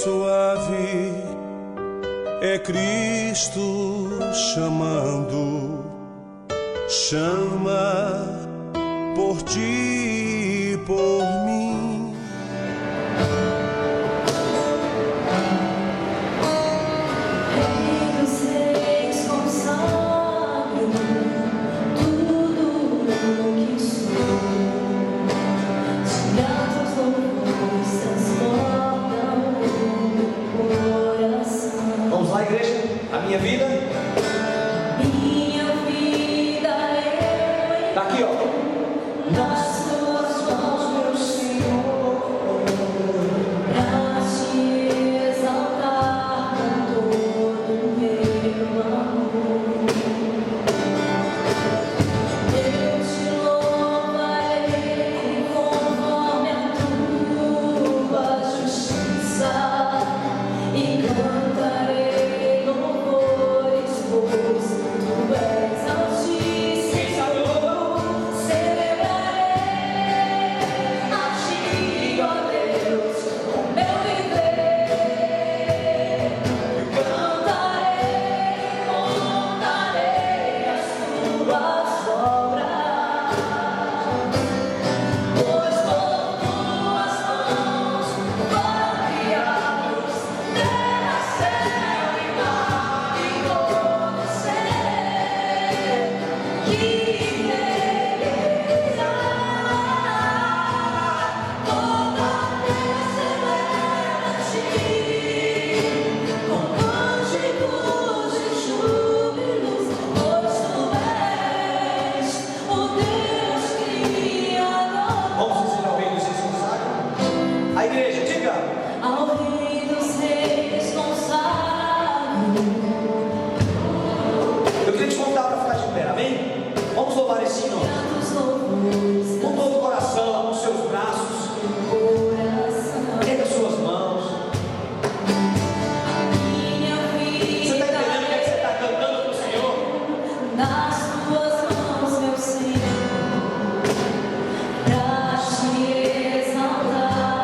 suave é Cristo chamando, chama por ti e por mim. Rei dos reis, consagro tudo o que sou. Teus louvores transbordam o meu coração. Vamos lá, igreja? A minha vida. Minha vida eu Tá aqui, ó. nas tuas mãos, meu Senhor, pra te exaltar com todo o meu amor. Eu te louvarei conforme a tua justiça e cantarei louvores, pois tu és altíssimo. Quem sabe louva? Celebrarei a ti, ó Deus, o meu viver. Cantarei, contarei as tuas obras, pois por tuas mãos foram criados terra, céu e mar e todo ser. Que beleza! Toda a terra celebra-te com cânticos e júbilos, pois tu és o Deus Criador. Vamos dizer ao Rei dos Reis consagro. A igreja, diga. Ao Rei dos Reis consagro. Eu queria te convidar para ficar de pé, amém? Vamos louvar esse nome. Tantos louvores Com todo o coração, com seus braços, coração. erga suas mãos. Minha Você está entendendo o que é que você vida está cantando para o Senhor? nas tuas mãos, meu Senhor, pra te exaltar.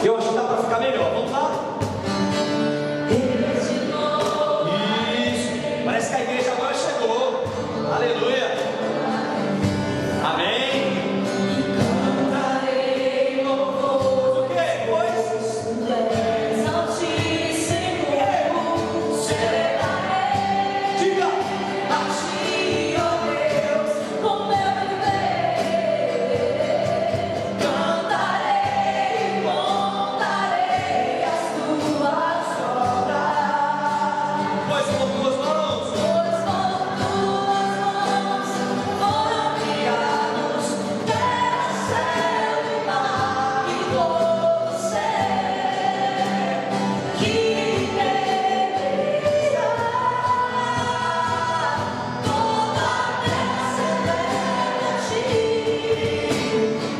Eu acho que dá para ficar melhor. Vamos lá? Desde novo Isso. Parece que a igreja agora chegou. Aleluia. Amém. cantarei louvor. O quê? Pois. Tu és altíssimo, celebrarei Diga. a ti, ó Deus, com meu viver. Cantarei, contarei as tuas obras, Pois com tuas mãos. pois por tuas mãos foram criados terra, céu e mar e todo ser. Que beleza! Toda a terra celebra-te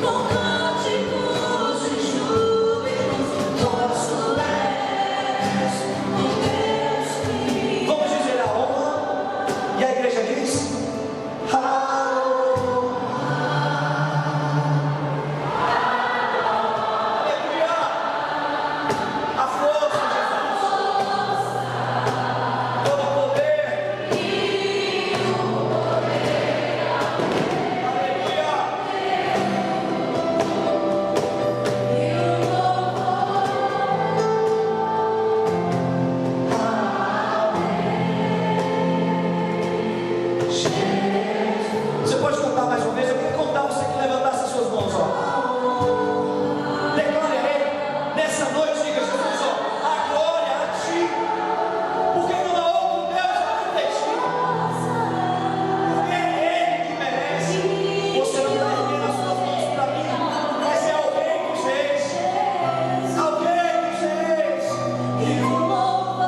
com cânticos e júbilos, pois tu és o Deus Criador. Vamos dizer a honra. E a igreja diz: Aleluia. A força de Jesus. Todo o poder. Aleluia. Você pode contar mais uma vez? Eu quero contar você que levantasse as suas mãos, ó. Declare aí, nessa noite, diga Jesus, ó, a glória a ti, porque não há outro Deus além de ti, porque é Ele que merece. Você não está erguendo as suas mãos para mim, mas é ao Rei dos Reis, ao Rei dos Reis. E o louvor.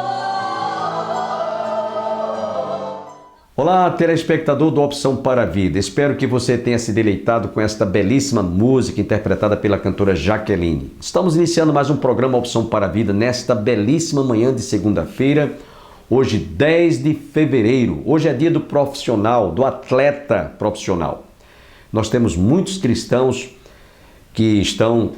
Olá, telespectador do Opção para a Vida. Espero que você tenha se deleitado com esta belíssima música interpretada pela cantora Jaqueline. Estamos iniciando mais um programa Opção para a Vida nesta belíssima manhã de segunda-feira, hoje 10 de fevereiro. Hoje é dia do profissional, do atleta profissional. Nós temos muitos cristãos que estão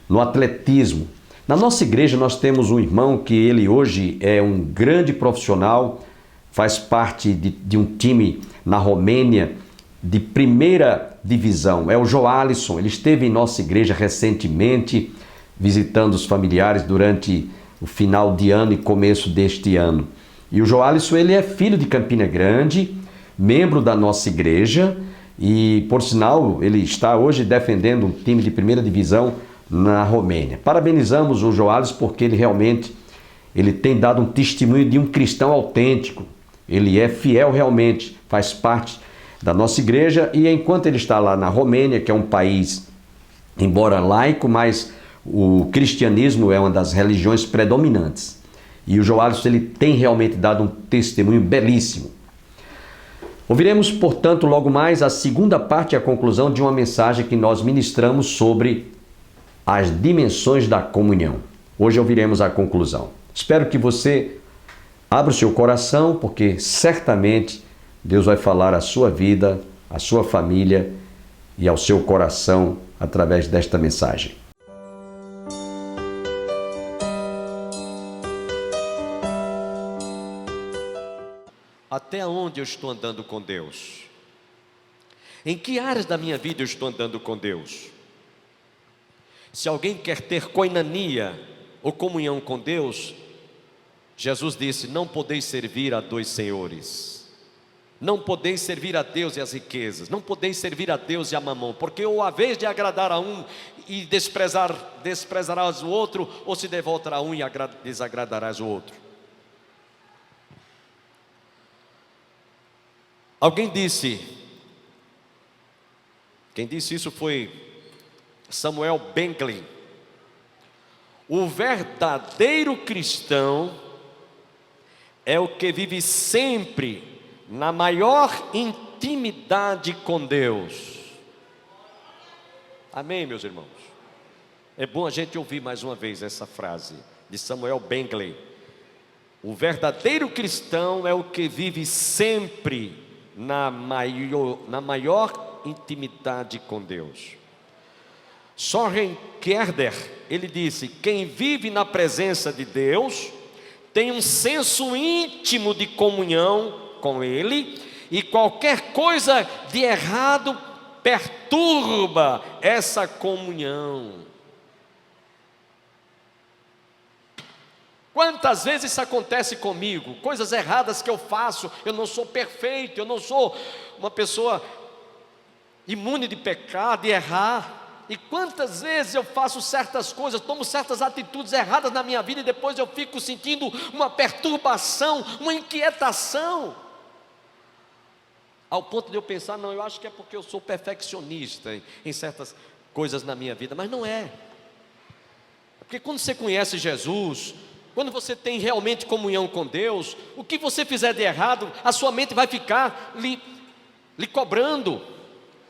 no atletismo. Na nossa igreja nós temos um irmão que ele hoje é um grande profissional, faz parte de um time na Romênia de primeira divisão, é o Joalisson. Ele esteve em nossa igreja recentemente, visitando os familiares durante o final de ano e começo deste ano. E o Joalisson, ele é filho de Campina Grande, membro da nossa igreja e, por sinal, ele está hoje defendendo um time de primeira divisão na Romênia. Parabenizamos o Joalisson porque ele realmente tem dado um testemunho de um cristão autêntico. Ele é fiel realmente, faz parte da nossa igreja e enquanto ele está lá na Romênia, que é um país, embora laico, mas o cristianismo é uma das religiões predominantes. E o Joalisson, ele tem realmente dado um testemunho belíssimo. Ouviremos, portanto, logo mais a segunda parte e a conclusão de uma mensagem que nós ministramos sobre as dimensões da comunhão. Hoje ouviremos a conclusão. Espero que você abra o seu coração, porque certamente Deus vai falar à sua vida, à sua família e ao seu coração através desta mensagem. Até onde eu estou andando com Deus? Em que áreas da minha vida eu estou andando com Deus? Se alguém quer ter koinonia ou comunhão com Deus, Jesus disse: não podeis servir a dois senhores. Não podeis servir a Deus e as riquezas, não podeis servir a Deus e a mamão, porque ou a vez de agradar a um e desprezarás o outro, ou se devoltará a um e desagradarás o outro. Alguém disse, quem disse isso foi Samuel Bengley: o verdadeiro cristão é o que vive sempre na maior intimidade com Deus. Amém, meus irmãos? É bom a gente ouvir mais uma vez essa frase de Samuel Bengley. O verdadeiro cristão é o que vive sempre na maior intimidade com Deus. Soren Kierkegaard, ele disse: quem vive na presença de Deus tem um senso íntimo de comunhão com Ele, e qualquer coisa de errado perturba essa comunhão. Quantas vezes isso acontece comigo? Coisas erradas que eu faço, eu não sou perfeito, eu não sou uma pessoa imune de pecado, de errar. E quantas vezes eu faço certas coisas, tomo certas atitudes erradas na minha vida e depois eu fico sentindo uma perturbação, uma inquietação, ao ponto de eu pensar: não, eu acho que é porque eu sou perfeccionista em certas coisas na minha vida. Mas não é. Porque quando você conhece Jesus, quando você tem realmente comunhão com Deus, o que você fizer de errado, a sua mente vai ficar lhe cobrando.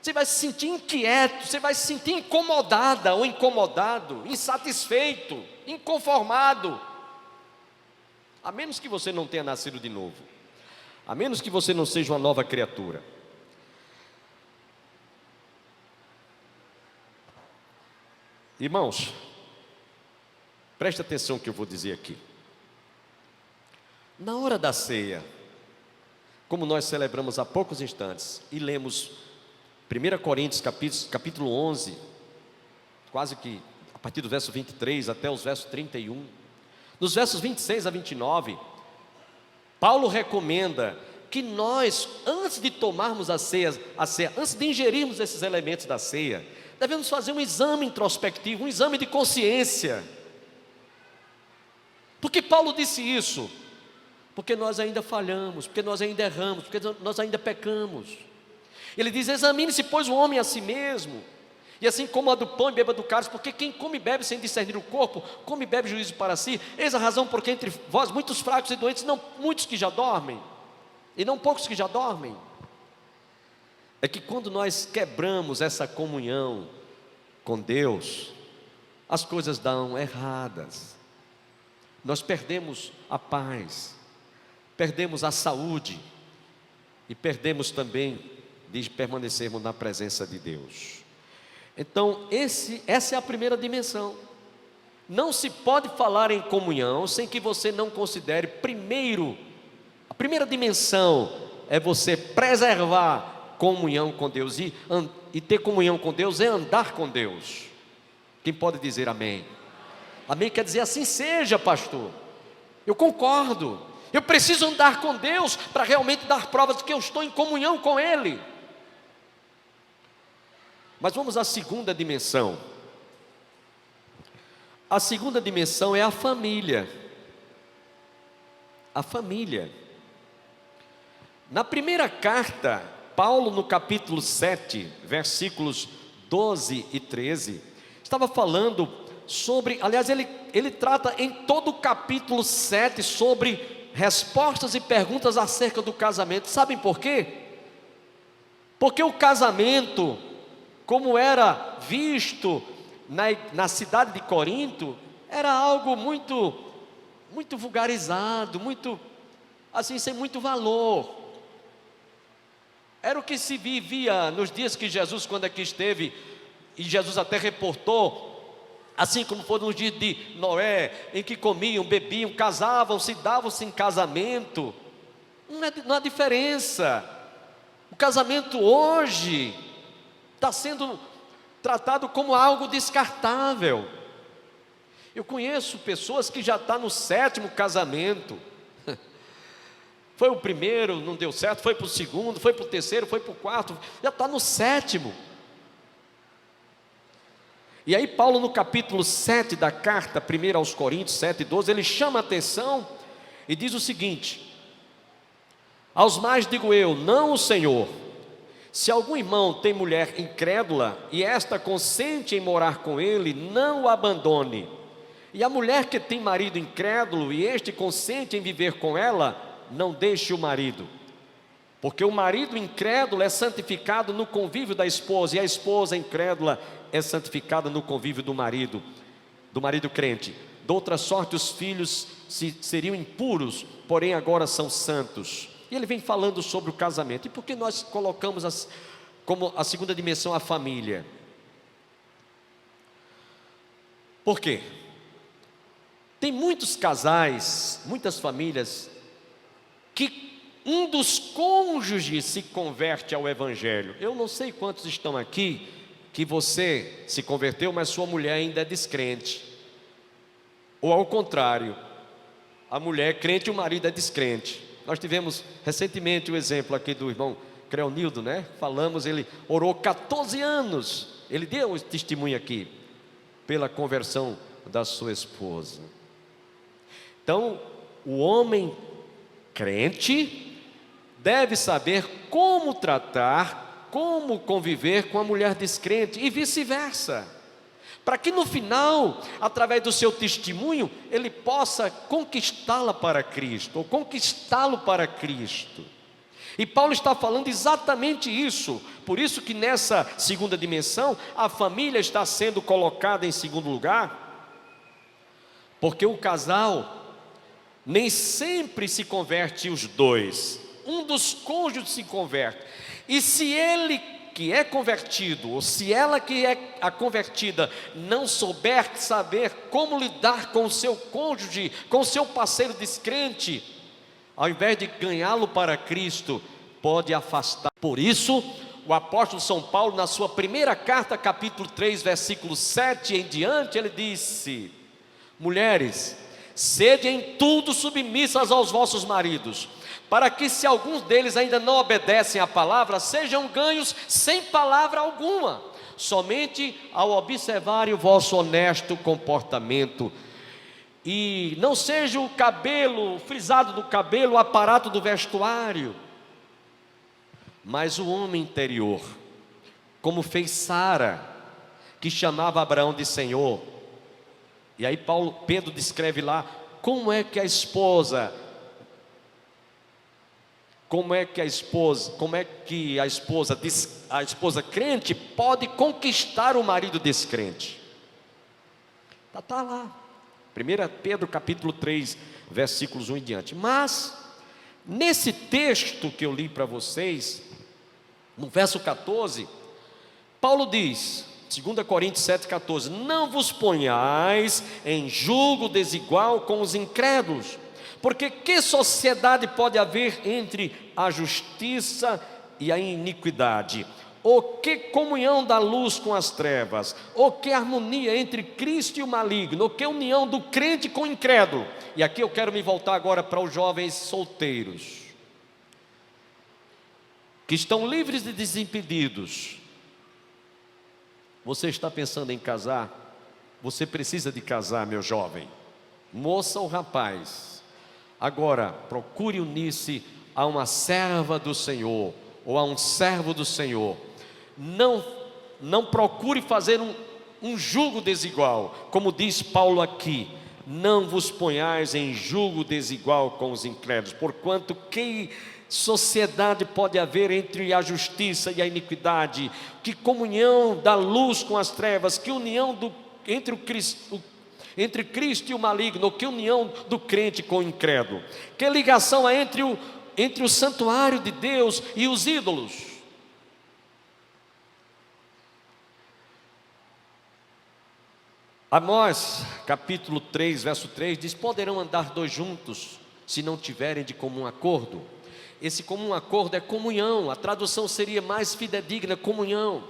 Você vai se sentir inquieto, você vai se sentir incomodada ou incomodado, insatisfeito, inconformado. A menos que você não tenha nascido de novo, a menos que você não seja uma nova criatura. Irmãos, preste atenção no que eu vou dizer aqui. Na hora da ceia, como nós celebramos há poucos instantes e lemos 1 Coríntios capítulo 11, quase que a partir do verso 23 até os versos 31, nos versos 26 a 29, Paulo recomenda que nós, antes de tomarmos a ceia, antes de ingerirmos esses elementos da ceia, devemos fazer um exame introspectivo, um exame de consciência. Por que Paulo disse isso? Porque nós ainda falhamos, porque nós ainda erramos, porque nós ainda pecamos. Ele diz: examine-se, pois, o homem a si mesmo, e assim como a do pão e beba do cálice, porque quem come e bebe sem discernir o corpo, come e bebe juízo para si. Eis a razão porque entre vós muitos fracos e doentes, não muitos que já dormem, e não poucos que já dormem. É que quando nós quebramos essa comunhão com Deus, as coisas dão erradas. Nós perdemos a paz, perdemos a saúde, e perdemos também de permanecermos na presença de Deus. Então essa é a primeira dimensão. Não se pode falar em comunhão sem que você não considere primeiro, a primeira dimensão é você preservar comunhão com Deus, e ter comunhão com Deus é andar com Deus. Quem pode dizer amém? Amém quer dizer assim seja, pastor. Eu concordo, eu preciso andar com Deus para realmente dar provas de que eu estou em comunhão com Ele. Mas vamos à segunda dimensão. A segunda dimensão é a família. A família. Na primeira carta, Paulo, no capítulo 7, versículos 12 e 13, estava falando sobre, aliás, ele trata em todo o capítulo 7 sobre respostas e perguntas acerca do casamento. Sabem por quê? Porque o casamento, como era visto na cidade de Corinto, era algo muito vulgarizado, muito assim, sem muito valor. Era o que se vivia nos dias que Jesus, quando aqui esteve, e Jesus até reportou, assim como foram nos dias de Noé, em que comiam, bebiam, casavam-se, davam-se em casamento. Não há diferença. O casamento hoje está sendo tratado como algo descartável. Eu conheço pessoas que já estão no 7º casamento. Foi o primeiro, não deu certo, foi para o segundo, foi para o terceiro, foi para o quarto, já está no 7º. E aí Paulo, no capítulo 7 da carta 1 aos Coríntios, 7:12, ele chama a atenção e diz o seguinte: aos mais digo eu, não o Senhor, se algum irmão tem mulher incrédula e esta consente em morar com ele, não o abandone. E a mulher que tem marido incrédulo e este consente em viver com ela, não deixe o marido. Porque o marido incrédulo é santificado no convívio da esposa, e a esposa incrédula é santificada no convívio do marido crente. De outra sorte, os filhos seriam impuros, porém agora são santos. E ele vem falando sobre o casamento. E por que nós colocamos como a segunda dimensão a família? Por quê? Tem muitos casais, muitas famílias, que um dos cônjuges se converte ao Evangelho. Eu não sei quantos estão aqui que você se converteu, mas sua mulher ainda é descrente. Ou ao contrário, a mulher é crente e o marido é descrente. Nós tivemos recentemente o exemplo aqui do irmão Creonildo, né? Falamos, ele orou 14 anos, ele deu um testemunho aqui, pela conversão da sua esposa. Então, o homem crente deve saber como tratar, como conviver com a mulher descrente e vice-versa, para que no final, através do seu testemunho, ele possa conquistá-la para Cristo, ou conquistá-lo para Cristo. E Paulo está falando exatamente isso. Por isso que nessa segunda dimensão, a família está sendo colocada em segundo lugar, porque o casal nem sempre se converte os dois. Um dos cônjuges se converte, e se ele que é convertido, ou se ela que é a convertida, não souber saber como lidar com o seu cônjuge, com o seu parceiro descrente, ao invés de ganhá-lo para Cristo, pode afastar. Por isso, o apóstolo São Paulo, na sua primeira carta, capítulo 3, versículo 7 em diante, ele disse: mulheres, sede em tudo submissas aos vossos maridos, para que, se alguns deles ainda não obedecem à palavra, sejam ganhos sem palavra alguma, somente ao observarem o vosso honesto comportamento. E não seja o cabelo, o frisado do cabelo, o aparato do vestuário, mas o homem interior, como fez Sara, que chamava Abraão de Senhor. E aí Pedro descreve lá como é que a esposa crente pode conquistar o marido descrente. Está lá, 1 Pedro capítulo 3, versículos 1 em diante. Mas, nesse texto que eu li para vocês, no verso 14, Paulo diz: 2 Coríntios 7,14: não vos ponhais em julgo desigual com os incrédulos, porque que sociedade pode haver entre a justiça e a iniquidade? Ou que comunhão da luz com as trevas? Ou que harmonia entre Cristo e o maligno? Ou que união do crente com o incrédulo? E aqui eu quero me voltar agora para os jovens solteiros, que estão livres e desimpedidos. Você está pensando em casar? Você precisa de casar, meu jovem, moça ou rapaz. Agora, procure unir-se a uma serva do Senhor, ou a um servo do Senhor. Não procure fazer um jugo desigual, como diz Paulo aqui: não vos ponhais em jugo desigual com os incrédulos, porquanto que sociedade pode haver entre a justiça e a iniquidade? Que comunhão da luz com as trevas? Que união entre Cristo e o maligno? Que união do crente com o incrédulo? Que ligação há entre o santuário de Deus e os ídolos? Amós, capítulo 3, verso 3, diz: poderão andar dois juntos, se não tiverem de comum acordo. Esse comum acordo é comunhão, a tradução seria mais fidedigna: comunhão.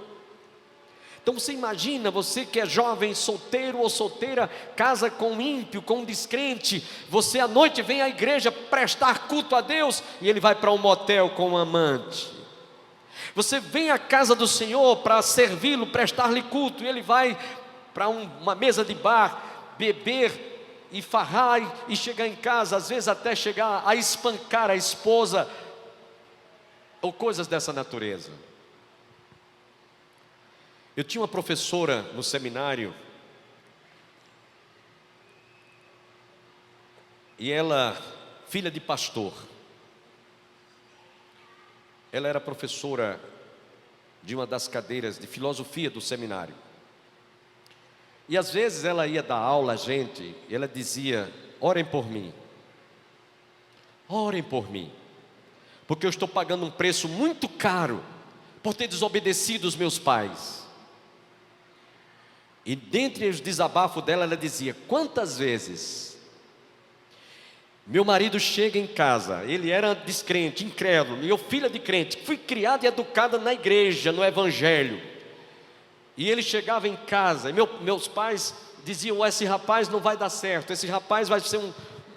Então você imagina, você que é jovem, solteiro ou solteira, casa com um ímpio, com um descrente, você à noite vem à igreja prestar culto a Deus, e ele vai para um motel com um amante. Você vem à casa do Senhor para servi-lo, prestar-lhe culto, e ele vai para uma mesa de bar, beber e farrar e chegar em casa, às vezes até chegar a espancar a esposa, ou coisas dessa natureza. Eu tinha uma professora no seminário, e ela, filha de pastor, ela era professora de uma das cadeiras de filosofia do seminário. E às vezes ela ia dar aula a gente, e ela dizia: orem por mim, porque eu estou pagando um preço muito caro por ter desobedecido os meus pais. E dentre os desabafos dela, ela dizia: quantas vezes meu marido chega em casa, ele era descrente, incrédulo, e eu filha de crente, fui criada e educada na igreja, no evangelho. E ele chegava em casa, e meus pais diziam: esse rapaz não vai dar certo, esse rapaz vai ser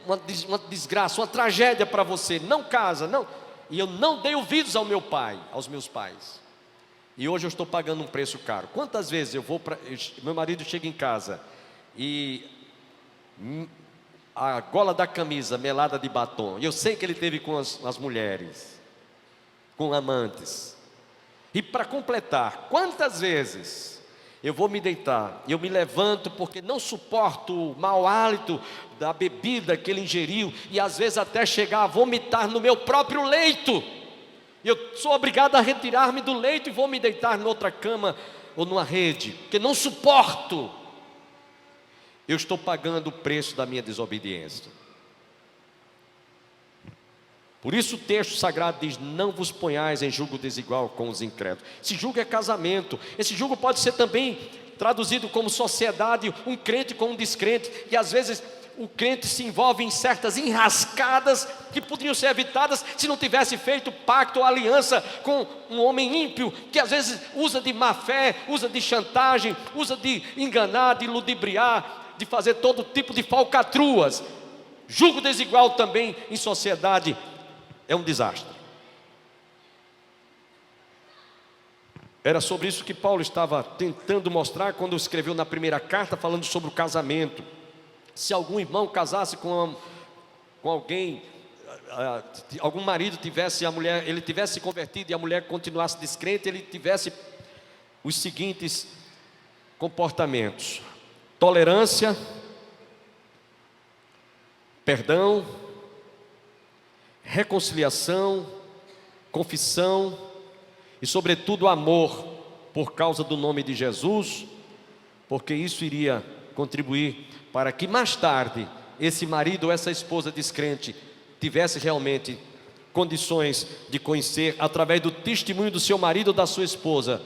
uma desgraça, uma tragédia para você, não casa, não. E eu não dei ouvidos aos meus pais. E hoje eu estou pagando um preço caro. Quantas vezes meu marido chega em casa e a gola da camisa melada de batom, e eu sei que ele teve com as mulheres, com amantes. E para completar, quantas vezes eu vou me deitar, eu me levanto porque não suporto o mau hálito da bebida que ele ingeriu, e às vezes até chegar a vomitar no meu próprio leito. Eu sou obrigado a retirar-me do leito e vou me deitar noutra cama ou numa rede, porque não suporto. Eu estou pagando o preço da minha desobediência. Por isso o texto sagrado diz: não vos ponhais em julgo desigual com os incrédulos. Esse julgo é casamento. Esse julgo pode ser também traduzido como sociedade, um crente com um descrente. E às vezes o crente se envolve em certas enrascadas que poderiam ser evitadas se não tivesse feito pacto ou aliança com um homem ímpio, que às vezes usa de má fé, usa de chantagem, usa de enganar, de ludibriar, de fazer todo tipo de falcatruas. Julgo desigual também em sociedade é um desastre. Era sobre isso que Paulo estava tentando mostrar quando escreveu na primeira carta, falando sobre o casamento. Se algum irmão casasse com alguém, algum marido tivesse, ele tivesse se convertido e a mulher continuasse descrente, ele tivesse os seguintes comportamentos: tolerância, perdão, reconciliação, confissão e, sobretudo, amor por causa do nome de Jesus, porque isso iria contribuir para que mais tarde esse marido ou essa esposa descrente tivesse realmente condições de conhecer, através do testemunho do seu marido ou da sua esposa,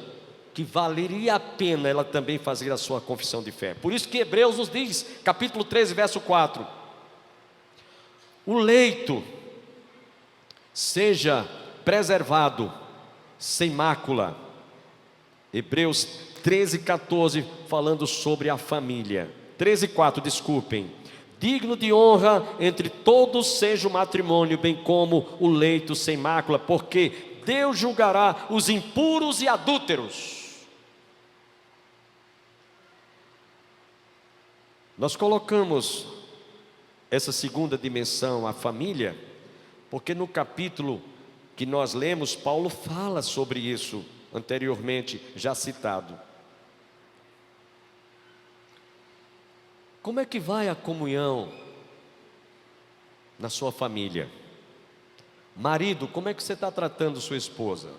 que valeria a pena ela também fazer a sua confissão de fé. Por isso que Hebreus nos diz, capítulo 13, verso 4: o leito seja preservado sem mácula. Hebreus 13, 14, falando sobre a família. 13, 4, desculpem. Digno de honra entre todos seja o matrimônio, bem como o leito sem mácula, porque Deus julgará os impuros e adúlteros. Nós colocamos essa segunda dimensão, a família, porque no capítulo que nós lemos, Paulo fala sobre isso, anteriormente já citado. Como é que vai a comunhão na sua família? Marido, como é que você está tratando sua esposa?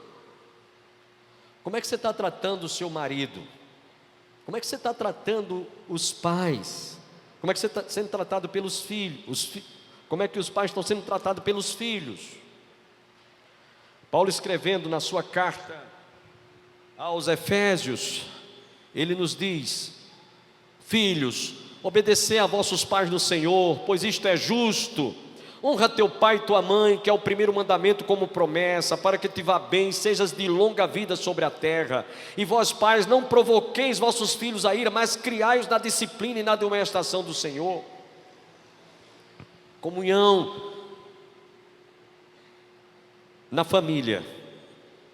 Como é que você está tratando o seu marido? Como é que você está tratando os pais? Como é que você está sendo tratado pelos filhos? Como é que os pais estão sendo tratados pelos filhos? Paulo, escrevendo na sua carta aos Efésios, ele nos diz: filhos, obedecei a vossos pais no Senhor, pois isto é justo. Honra teu pai e tua mãe, que é o primeiro mandamento como promessa, para que te vá bem, sejas de longa vida sobre a terra. E vós, pais, não provoqueis vossos filhos a ira, mas criai-os na disciplina e na demonstração do Senhor. Comunhão na família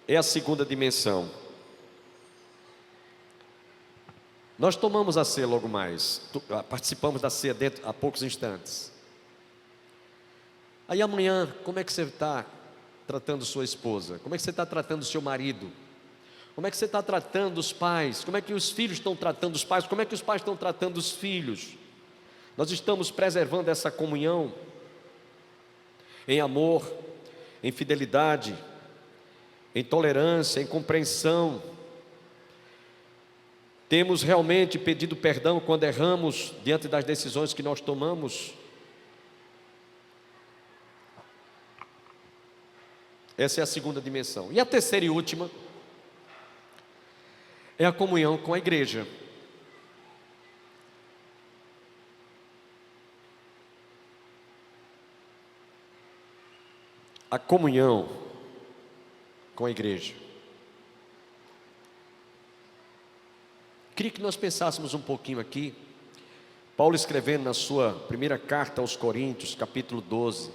é a segunda dimensão. Nós tomamos a ceia logo mais, participamos da ceia dentro há poucos instantes. Aí amanhã, como é que você está tratando sua esposa? Como é que você está tratando seu marido? Como é que você está tratando os pais? Como é que os filhos estão tratando os pais? Como é que os pais estão tratando os filhos? Nós estamos preservando essa comunhão em amor, em fidelidade, em tolerância, em compreensão. Temos realmente pedido perdão quando erramos diante das decisões que nós tomamos? Essa é a segunda dimensão. E a terceira e última é a comunhão com a igreja. A comunhão com a igreja. Queria que nós pensássemos um pouquinho aqui. Paulo, escrevendo na sua primeira carta aos Coríntios, capítulo 12,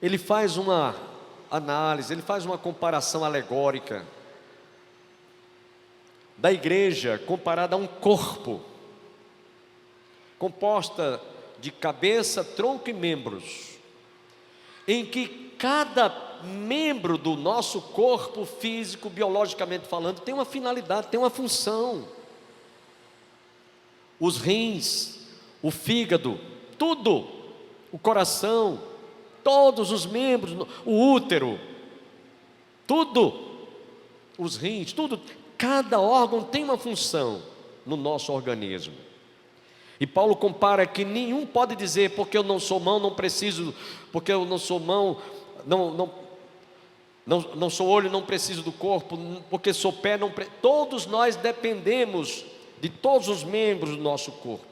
ele faz uma análise, ele faz uma comparação alegórica da igreja comparada a um corpo, composta de cabeça, tronco e membros, em que cada membro do nosso corpo físico, biologicamente falando, tem uma finalidade, tem uma função. Os rins, o fígado, tudo, o coração, todos os membros, o útero, tudo, os rins, tudo, cada órgão tem uma função no nosso organismo. E Paulo compara que nenhum pode dizer, porque eu não sou mão, não preciso, porque eu não sou mão, não sou olho, não preciso do corpo, porque sou pé, todos nós dependemos de todos os membros do nosso corpo,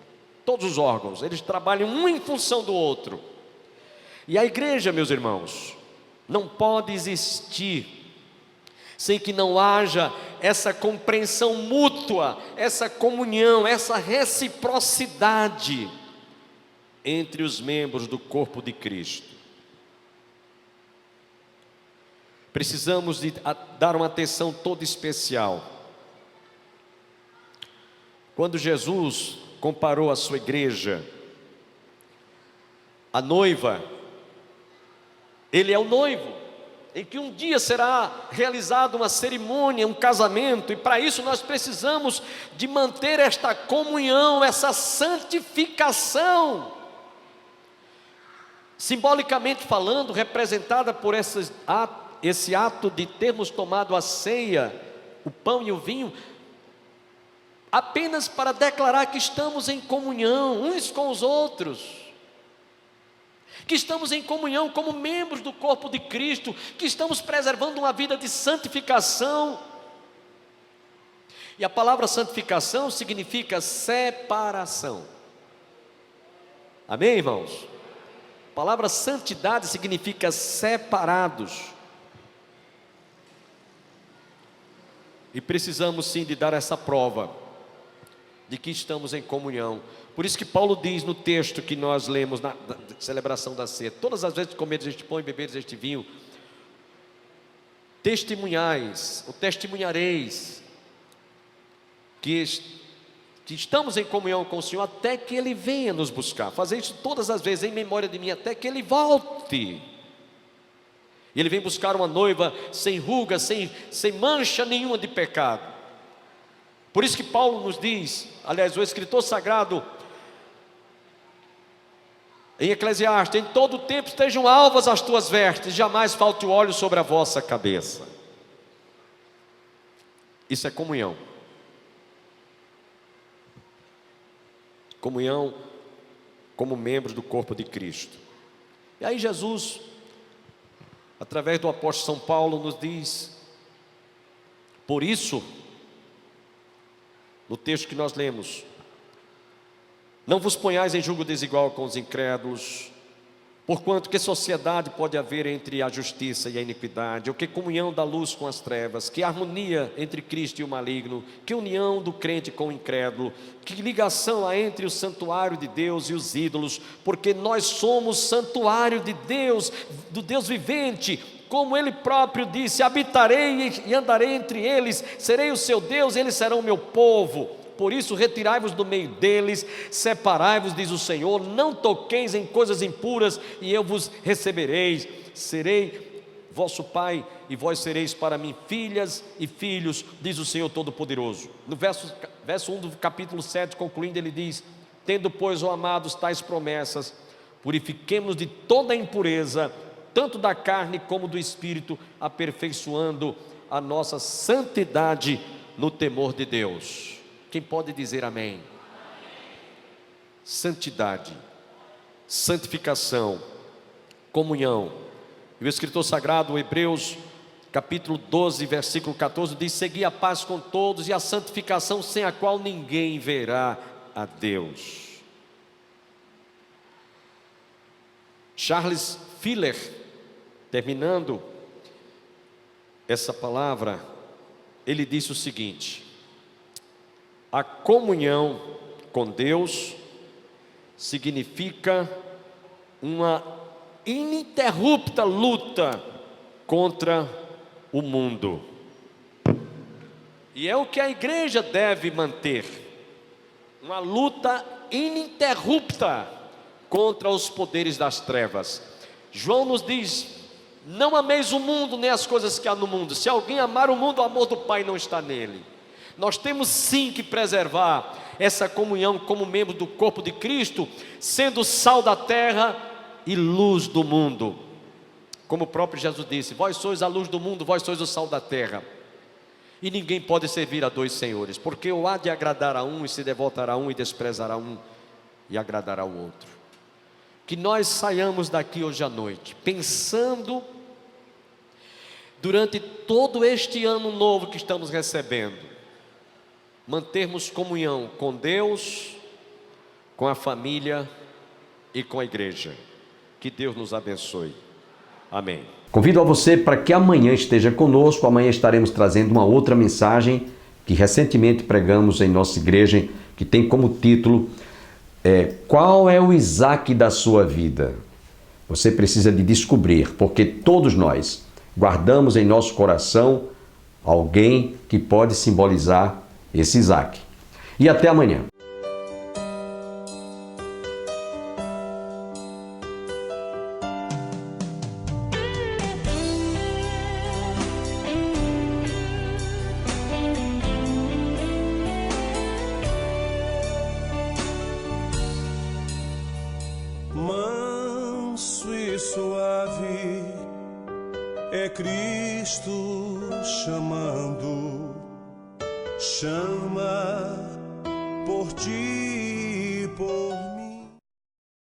todos os órgãos, eles trabalham um em função do outro. E a igreja, meus irmãos, não pode existir sem que não haja essa compreensão mútua, essa comunhão, essa reciprocidade entre os membros do corpo de Cristo. Precisamos dar uma atenção toda especial. Quando Jesus comparou a sua igreja, a noiva, ele é o noivo, em que um dia será realizada uma cerimônia, um casamento, e para isso nós precisamos de manter esta comunhão, essa santificação, simbolicamente falando, representada por esse ato de termos tomado a ceia, o pão e o vinho, apenas para declarar que estamos em comunhão uns com os outros, que estamos em comunhão como membros do corpo de Cristo, que estamos preservando uma vida de santificação. E a palavra santificação significa separação. Amém, irmãos? A palavra santidade significa separados. E precisamos sim de dar essa prova de que estamos em comunhão. Por isso que Paulo diz no texto que nós lemos na celebração da ceia: todas as vezes que comeres este pão e beberes este vinho, testemunhais, ou testemunhareis, que estamos em comunhão com o Senhor até que Ele venha nos buscar. Fazer isso todas as vezes em memória de mim, até que Ele volte. E Ele vem buscar uma noiva sem ruga, sem mancha nenhuma de pecado. Por isso que Paulo nos diz, aliás, o escritor sagrado em Eclesiastes: em todo tempo estejam alvas as tuas vestes, jamais falte o óleo sobre a vossa cabeça. Isso é comunhão. Comunhão como membros do corpo de Cristo. E aí Jesus, através do apóstolo São Paulo, nos diz: por isso, no texto que nós lemos, não vos ponhais em julgo desigual com os incrédulos, porquanto que sociedade pode haver entre a justiça e a iniquidade, ou que comunhão da luz com as trevas, que harmonia entre Cristo e o maligno, que união do crente com o incrédulo, que ligação há entre o santuário de Deus e os ídolos, porque nós somos santuário de Deus, do Deus vivente. Como Ele próprio disse: habitarei e andarei entre eles, serei o seu Deus, eles serão o meu povo. Por isso retirai-vos do meio deles, separai-vos, diz o Senhor, não toqueis em coisas impuras, e eu vos recebereis. Serei vosso pai, e vós sereis para mim filhas e filhos, diz o Senhor Todo-Poderoso. No verso 1 do capítulo 7, concluindo, ele diz: tendo, pois, ó amados, tais promessas, purifiquemo-nos de toda a impureza, tanto da carne como do espírito, aperfeiçoando a nossa santidade no temor de Deus. Quem pode dizer amém? Amém. Santidade, santificação, comunhão. E o escritor sagrado, Hebreus, capítulo 12, versículo 14, diz: segui a paz com todos e a santificação, sem a qual ninguém verá a Deus. Charles Filler, terminando essa palavra, ele disse o seguinte: a comunhão com Deus significa uma ininterrupta luta contra o mundo. E é o que a igreja deve manter: uma luta ininterrupta contra os poderes das trevas. João nos diz: não ameis o mundo nem as coisas que há no mundo. Se alguém amar o mundo, o amor do Pai não está nele. Nós temos sim que preservar essa comunhão como membro do corpo de Cristo, sendo sal da terra e luz do mundo. Como o próprio Jesus disse: vós sois a luz do mundo, vós sois o sal da terra. E ninguém pode servir a dois senhores, porque ou há de agradar a um e se devotará a um, e desprezará um e agradará o outro. Que nós saiamos daqui hoje à noite pensando, durante todo este ano novo que estamos recebendo, mantermos comunhão com Deus, com a família e com a igreja. Que Deus nos abençoe. Amém. Convido a você para que amanhã esteja conosco. Amanhã estaremos trazendo uma outra mensagem que recentemente pregamos em nossa igreja, que tem como título qual é o Isaac da sua vida? Você precisa de descobrir, porque todos nós guardamos em nosso coração alguém que pode simbolizar esse Isaac. E até amanhã. Manso e suave é Cristo chamando, chama por ti e por mim.